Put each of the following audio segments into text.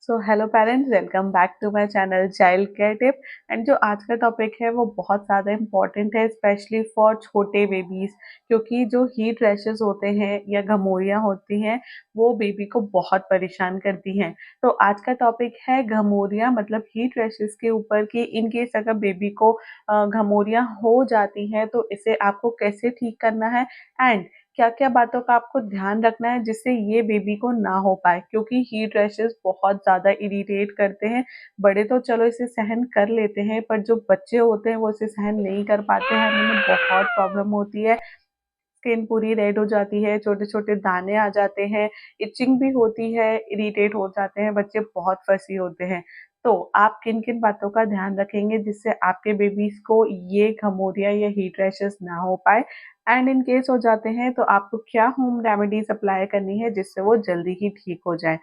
So hello parents, welcome back to my channel child care tip. And जो आज का topic है वो बहुत ज़्यादा इम्पॉर्टेंट है, स्पेशली फॉर छोटे बेबीज़, क्योंकि जो हीट रैशेस होते हैं या घमौरियाँ होती हैं वो बेबी को बहुत परेशान करती हैं। तो आज का टॉपिक है घमौरियाँ, मतलब हीट रैशेस के ऊपर कि इन केस अगर बेबी को घमौरियाँ हो जाती हैं तो इसे आपको कैसे ठीक करना है एंड क्या-क्या बातों का आपको ध्यान रखना है जिससे ये बेबी को ना हो पाए, क्योंकि हीट रैशेस बहुत ज़्यादा इरिटेट करते हैं। बड़े तो चलो इसे सहन कर लेते हैं, पर जो बच्चे होते हैं वो इसे सहन नहीं कर पाते हैं, उन्हें बहुत प्रॉब्लम होती है। स्किन पूरी रेड हो जाती है, छोटे-छोटे दाने आ जाते हैं, इचिंग भी होती है, इरिटेट हो जाते हैं, बच्चे बहुत फसी होते हैं। तो आप किन-किन बातों का ध्यान रखेंगे जिससे आपके बेबीज़ को ये घमौरियाँ या हीट रैशेस ना हो पाए? एंड इन केस हो जाते हैं तो आपको क्या होम रेमेडीज़ अप्लाई करनी है जिससे वो जल्दी ही ठीक हो जाएँ?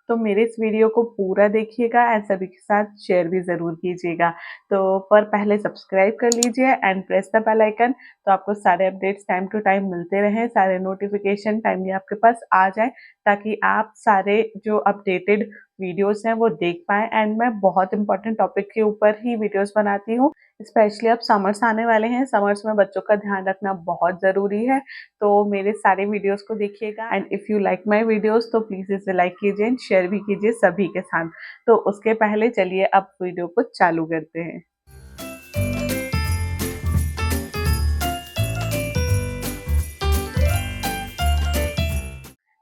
तो मेरे इस वीडियो को पूरा देखिएगा एंड सभी के साथ शेयर भी ज़रूर कीजिएगा। तो पर पहले सब्सक्राइब कर लीजिए and press the bell icon, तो आपको सारे अपडेट्स टाइम टू टाइम मिलते रहें, सारे नोटिफिकेशन टाइमली आपके पास आ जाए, ताकि आप सारे जो अपडेटेड वीडियोज़ हैं वो देख पाएँ। एंड मैं बहुत इंपॉर्टेंट टॉपिक के ऊपर ही वीडियोज़ बनाती हूँ, स्पेशली अब समर्स आने वाले हैं, समर्स में बच्चों का ध्यान रखना बहुत ज़रूरी है। तो मेरे सारे वीडियोस को देखिएगा and if you like my videos तो प्लीज़ इसे लाइक कीजिए एंड शेयर भी कीजिए सभी के साथ। तो उसके पहले चलिए अब वीडियो को चालू करते हैं।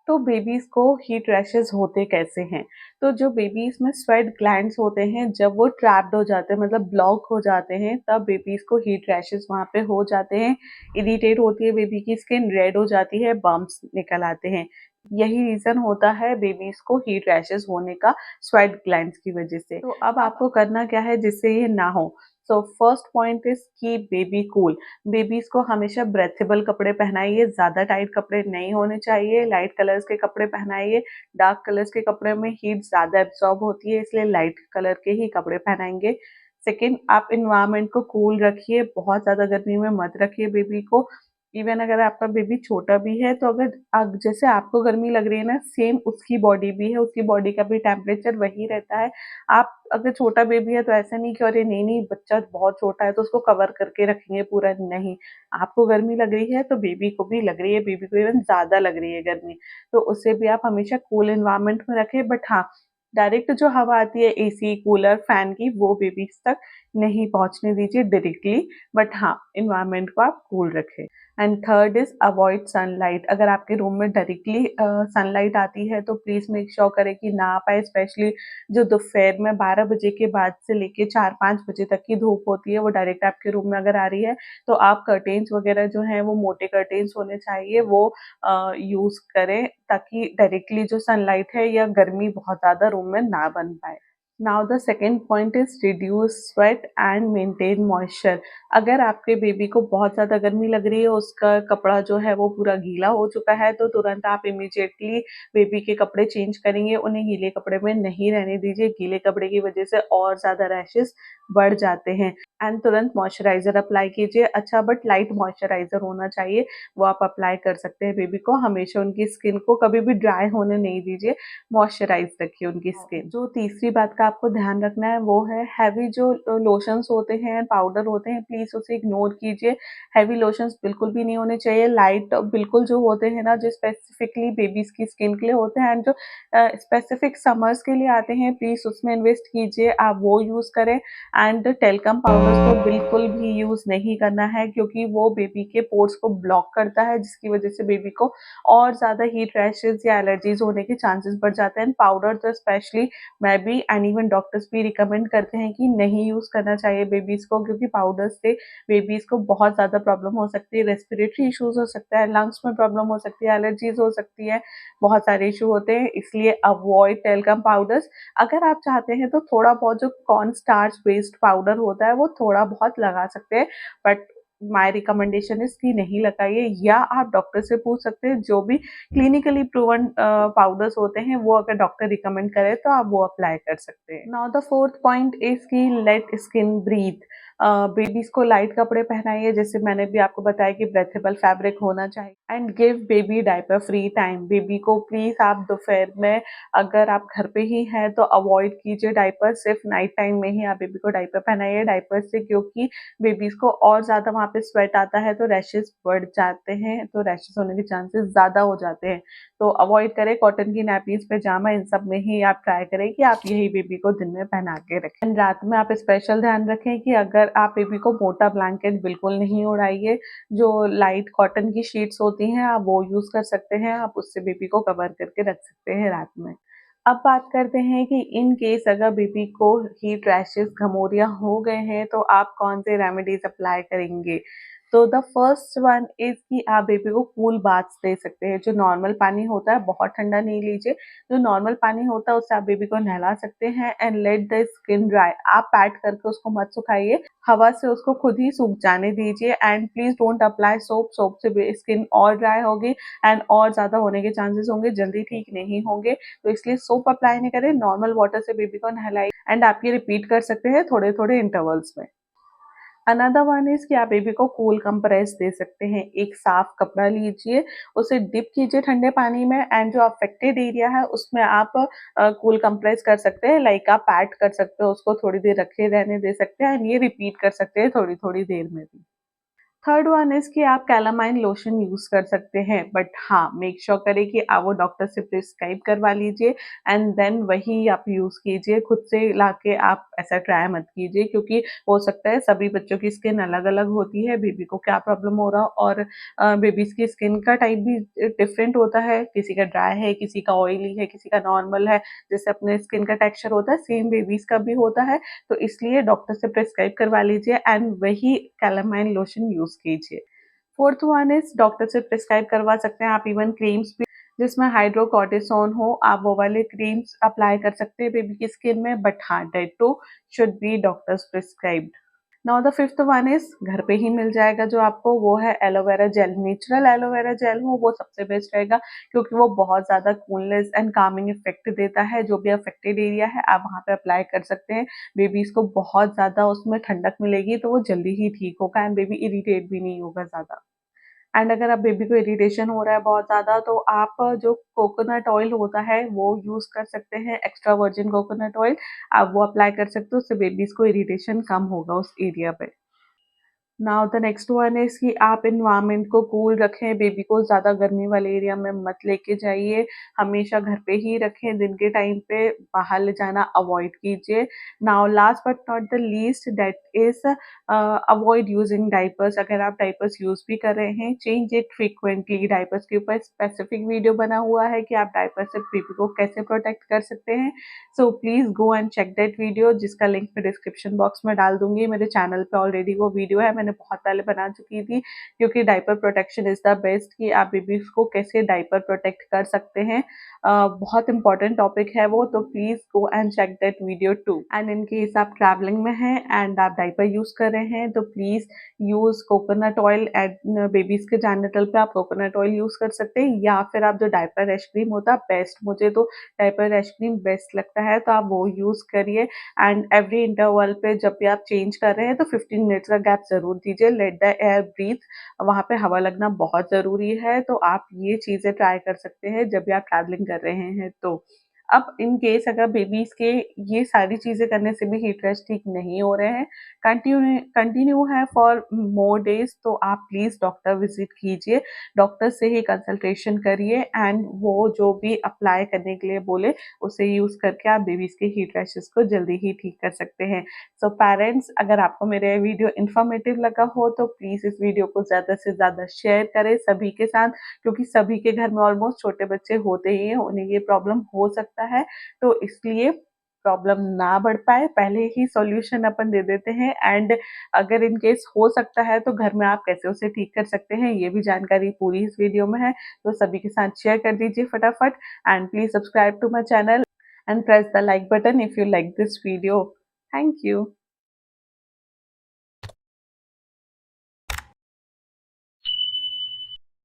तो बेबीज़ को हीट रैशेज़ होते कैसे हैं? तो जो बेबीज़ में स्वेट ग्लैंड्स होते हैं, जब वो ट्रैप्ड हो जाते हैं, मतलब ब्लॉक हो जाते हैं, तब बेबीज़ को हीट रैशेज़ वहाँ पे हो जाते हैं। इरिटेट होती है बेबी की स्किन, रेड हो जाती है, बम्प्स निकल आते हैं। यही रीज़न होता है बेबीज़ को हीट रैशेज़ होने का, स्वेट ग्लैंड्स की वज़ह से। तो अब आपको करना क्या है जिससे ये ना हो? So first point is keep baby cool. Babies को हमेशा ब्रेथेबल कपड़े पहनाइए, ज़्यादा टाइट कपड़े नहीं होने चाहिए, लाइट कलर्स के कपड़े पहनाइए। डार्क कलर्स के कपड़े में हीट ज़्यादा एब्ज़ॉर्ब होती है, इसलिए लाइट कलर के ही कपड़े पहनाएँगे। सेकंड, आप एनवायरनमेंट को कूल रखिए, बहुत ज़्यादा गर्मी में मत रखिए बेबी को। इवन अगर आपका बेबी छोटा भी है तो अगर जैसे आपको गर्मी लग रही है ना, सेम उसकी बॉडी भी है, उसकी बॉडी का भी टेम्परेचर वही रहता है। आप अगर छोटा बेबी है तो ऐसा नहीं कि अरे नहीं-नहीं बच्चा बहुत छोटा है तो उसको कवर करके रखेंगे पूरा, नहीं। आपको गर्मी लग रही है तो बेबी को भी लग रही है, बेबी को इवन ज़्यादा लग रही है गर्मी, तो उसे भी आप हमेशा कूल एनवायरनमेंट में रखें। बट हाँ, डायरेक्ट जो हवा आती है एसी, कूलर, फैन की, वो बेबीज़ तक नहीं पहुँचने दीजिए डायरेक्टली। बट हाँ, एनवायरनमेंट को आप कूल रखें। And third is avoid sunlight. अगर आपके रूम में डायरेक्टली सनलाइट आती है तो प्लीज़ मेक श्योर करें कि ना आ पाए, स्पेशली जो दोपहर में 12 बजे के बाद से लेके 4-5 बजे तक की धूप होती है, वो डायरेक्ट आपके रूम में अगर आ रही है, तो आप कर्टेन्स वगैरह जो हैं वो मोटे कर्टेन्स होने चाहिए, वो यूज़ करें, ताकि डायरेक्टली जो सनलाइट है या गर्मी बहुत ज़्यादा रूम में ना बन पाए। Now the second point is reduce sweat and maintain moisture. अगर आपके बेबी को बहुत ज़्यादा गर्मी लग रही है, उसका कपड़ा जो है वो पूरा गीला हो चुका है, तो तुरंत आप इमीडिएटली बेबी के कपड़े चेंज करेंगे, उन्हें गीले कपड़े में नहीं रहने दीजिए। गीले कपड़े की वजह से और ज़्यादा रैशेज़ बढ़ जाते हैं। एंड तुरंत मॉइस्चराइज़र अप्लाई कीजिए, अच्छा बट लाइट मॉइस्चराइज़र होना चाहिए, वो आप अप्लाई कर सकते हैं बेबी को। हमेशा उनकी स्किन को कभी भी ड्राई होने नहीं दीजिए, मॉइस्चराइज़ रखिए उनकी स्किन। जो तीसरी बात का आपको ध्यान रखना है वो है हैवी जो लोशंस होते हैं, पाउडर होते हैं, प्लीज़ उसे इग्नोर कीजिए। हैवी लोशंस बिल्कुल भी नहीं होने चाहिए, लाइट बिल्कुल जो होते हैं ना, जो स्पेसिफिकली बेबीज़ की स्किन के लिए होते हैं एंड जो स्पेसिफिक समर्स के लिए आते हैं, प्लीज़ उसमें इन्वेस्ट कीजिए, आप वो यूज़ करें। एंड टेल्कम पाउडर्स तो बिल्कुल भी यूज़ नहीं करना है, क्योंकि वो बेबी के पोर्स को ब्लॉक करता है, जिसकी वजह से बेबी को और ज़्यादा हीट रैशेज़ या एलर्जीज़ होने के चांसेस बढ़ जाते हैं। पाउडर तो स्पेशली मैं भी एंड इवन डॉक्टर्स भी रिकमेंड करते हैं कि नहीं यूज़ करना चाहिए बेबीज़ को, क्योंकि पाउडर से बेबीज़ को बहुत ज़्यादा प्रॉब्लम हो सकती है, रेस्पिरेटरी इश्यूज़ हो सकता है, लंग्स में प्रॉब्लम हो सकती है, एलर्जीज़ हो सकती है, बहुत सारे इश्यू होते हैं, इसलिए अवॉइड टेल्कम पाउडर्स। अगर आप चाहते हैं तो थोड़ा बहुत जो कॉर्न स्टार्च बेस्ड पाउडर होता है वो थोड़ा बहुत लगा सकते हैं, बट माय रिकमेंडेशन इज़ कि नहीं लगाइए, या आप डॉक्टर से पूछ सकते हैं, जो भी क्लिनिकली प्रूवन पाउडर्स होते हैं वो अगर डॉक्टर रिकमेंड करे तो आप वो अप्लाई कर सकते हैं। Now the fourth point is कि लेट स्किन ब्रीथ। बेबीज़ को लाइट कपड़े पहनाइए, जैसे मैंने भी आपको बताया कि ब्रेथेबल फैब्रिक होना चाहिए and give baby diaper free time. Baby को प्लीज़ आप दोपहर में अगर आप घर पे ही हैं तो अवॉइड कीजिए डायपर, सिर्फ नाइट टाइम में ही आप बेबी को डायपर पहनाइए। डायपर से क्योंकि बेबीज़ को और ज़्यादा वहाँ पे स्वेट आता है तो रैशेज़ बढ़ जाते हैं, तो रैशेज़ होने के चांसेस ज़्यादा हो जाते हैं। तो अवॉइड करें, कॉटन की नैपीज़, पैजामा इन सब में ही आप ट्राई करें कि आप यही बेबी को दिन में पहना के रखें। एंड रात में आप स्पेशल ध्यान रखें कि अगर आप बेबी को मोटा ब्लैंकेट बिल्कुल नहीं ओढ़ाइए, जो लाइट कॉटन की शीट्स होती हैं आप वो यूज़ कर सकते हैं, आप उससे बेबी को कवर करके रख सकते हैं रात में। अब बात करते हैं कि इन केस अगर बेबी को हीट रैशेज़, घमौरिया हो गए हैं तो आप कौन से रेमेडीज़ अप्लाई करेंगे? तो द फर्स्ट वन इज़ कि आप बेबी को कूल बाथ्स दे सकते हैं। जो नॉर्मल पानी होता है, बहुत ठंडा नहीं लीजिए, जो नॉर्मल पानी होता है उससे आप बेबी को नहला सकते हैं and let the skin dry. आप पैट करके उसको मत सुखाइए, हवा से उसको खुद ही सूख जाने दीजिए and please don't apply soap. Soap से बे स्किन और ड्राई होगी एंड और ज़्यादा होने के चांसेस होंगे, जल्दी ठीक नहीं होंगे। तो इसलिए सोप अप्लाई नहीं करें, नॉर्मल वाटर से बेबी को नहलाइए एंड आप ये रिपीट कर सकते हैं थोड़े-थोड़े इंटरवल्स में। अनदर वन इज़ कि आप बेबी को कूल कंप्रेस दे सकते हैं। एक साफ कपड़ा लीजिए, उसे डिप कीजिए ठंडे पानी में एंड जो अफेक्टेड एरिया है उसमें आप कूल कंप्रेस कर सकते हैं, लाइक आप पैट कर सकते हो, उसको थोड़ी देर रखे रहने दे सकते हैं एंड ये रिपीट कर सकते हैं थोड़ी-थोड़ी देर में भी। थर्ड वन इज़ कि आप कैलामाइन लोशन यूज़ कर सकते हैं, बट हाँ, मेक श्योर करें कि आप वो डॉक्टर से प्रिस्क्राइब करवा लीजिए एंड देन वही आप यूज़ कीजिए। खुद से लाके आप ऐसा ट्राई मत कीजिए, क्योंकि हो सकता है सभी बच्चों की स्किन अलग-अलग होती है, बेबी को क्या प्रॉब्लम हो रहा और बेबीज़ की स्किन का टाइप भी डिफरेंट होता है, किसी का ड्राई है, किसी का ऑयली है, किसी का नॉर्मल है। जैसे अपने स्किन का टेक्सचर होता है, सेम बेबीज़ का भी होता है, तो इसलिए डॉक्टर से प्रिस्क्राइब करवा लीजिए एंड वही कैलामाइन लोशन यूज़ कीजिए। फोर्थ वन इज़ डॉक्टर से प्रिस्क्राइब करवा सकते हैं आप इवन क्रीम्स भी, जिसमें हाइड्रोकोर्टिसोन हो, आप वो वाले क्रीम्स अप्लाई कर सकते हैं बेबी की स्किन में, बट हाँ, that too should be doctors prescribed. Now the fifth one is घर पे ही मिल जाएगा जो आपको, वो है aloe vera gel. Natural aloe vera gel हो वो सबसे बेस्ट रहेगा, क्योंकि वो बहुत ज़्यादा कूलनेस एंड कामिंग इफेक्ट देता है। जो भी अफेक्टेड एरिया है आप वहाँ पे अप्लाई कर सकते हैं। बेबीज़ को बहुत ज़्यादा उसमें ठंडक मिलेगी तो वो जल्दी ही ठीक होगा एंड बेबी इरिटेट भी नहीं होगा ज़्यादा। एंड अगर आप बेबी को इरिटेशन हो रहा है बहुत ज़्यादा तो आप जो कोकोनट ऑयल होता है वो यूज़ कर सकते हैं, एक्स्ट्रा वर्जिन कोकोनट ऑयल, आप वो अप्लाई कर सकते हो, उससे बेबीज़ को इरिटेशन कम होगा उस एरिया पे। Now the next one is कि आप एनवायरनमेंट को कूल रखें, बेबी को ज़्यादा गर्मी वाले एरिया में मत लेके जाइए, हमेशा घर पे ही रखें, दिन के टाइम पे बाहर ले जाना अवॉइड कीजिए। Now last but not the least that is avoid using diapers. अगर आप डायपर्स यूज़ भी कर रहे हैं, चेंज इट फ्रीक्वेंटली। डायपर्स के ऊपर स्पेसिफिक वीडियो बना हुआ है कि आप डायपर से बेबी को कैसे प्रोटेक्ट कर सकते हैं। So please go and check that video, जिसका लिंक मैं डिस्क्रिप्शन बॉक्स में डाल दूँगी। मेरे चैनल पे ऑलरेडी वो वीडियो है, मैंने बहुत पहले बना चुकी थी, क्योंकि diaper protection is the best, कि आप बेबीज़ को कैसे डायपर प्रोटेक्ट कर सकते हैं। बहुत इंपॉर्टेंट टॉपिक है वो, तो please go and check that video too. And in case आप ट्रैवलिंग में हैं एंड आप डायपर यूज़ कर रहे हैं तो please use coconut oil eight babies के जेनिटल पे आप कोकोनट ऑयल यूज़ कर सकते हैं, या फिर आप जो डायपर रैश क्रीम होता है, बेस्ट मुझे तो डायपर रैश क्रीम बेस्ट लगता है, तो आप वो यूज़ करिए। एंड एवरी इंटरवल पे जब भी आप चेंज कर रहे हैं तो 15 मिनट्स का गैप ज़रूर दीजिए, लेट द एयर ब्रीथ, वहाँ पे हवा लगना बहुत ज़रूरी है, तो आप ये चीज़ें ट्राई कर सकते हैं जब भी आप ट्रैवलिंग कर रहे हैं तो। अब इन केस अगर बेबीज़ के ये सारी चीज़ें करने से भी हीट रैश ठीक नहीं हो रहे हैं, कंटिन्यू है फॉर मोर डेज़, तो आप प्लीज़ डॉक्टर विज़िट कीजिए, डॉक्टर से ही कंसल्टेशन करिए एंड वो जो भी अप्लाई करने के लिए बोले, उसे यूज़ करके आप बेबीज़ के हीट रैशेज़ को जल्दी ही ठीक कर सकते हैं। सो पेरेंट्स, अगर आपको मेरा ये वीडियो इन्फॉर्मेटिव लगा हो तो प्लीज़ इस वीडियो को ज़्यादा से ज़्यादा शेयर करें सभी के साथ, क्योंकि सभी के घर में ऑलमोस्ट छोटे बच्चे होते ही हैं, उन्हें ये प्रॉब्लम हो सकता है, तो इसलिए प्रॉब्लम ना बढ़ पाए पहले ही सॉल्यूशन अपन दे देते हैं एंड अगर इन केस हो सकता है तो घर में आप कैसे उसे ठीक कर सकते हैं, ये भी जानकारी पूरी इस वीडियो में है, तो सभी के साथ शेयर कर दीजिए फटाफट and please subscribe to my channel and press the like button if you like this video. Thank you.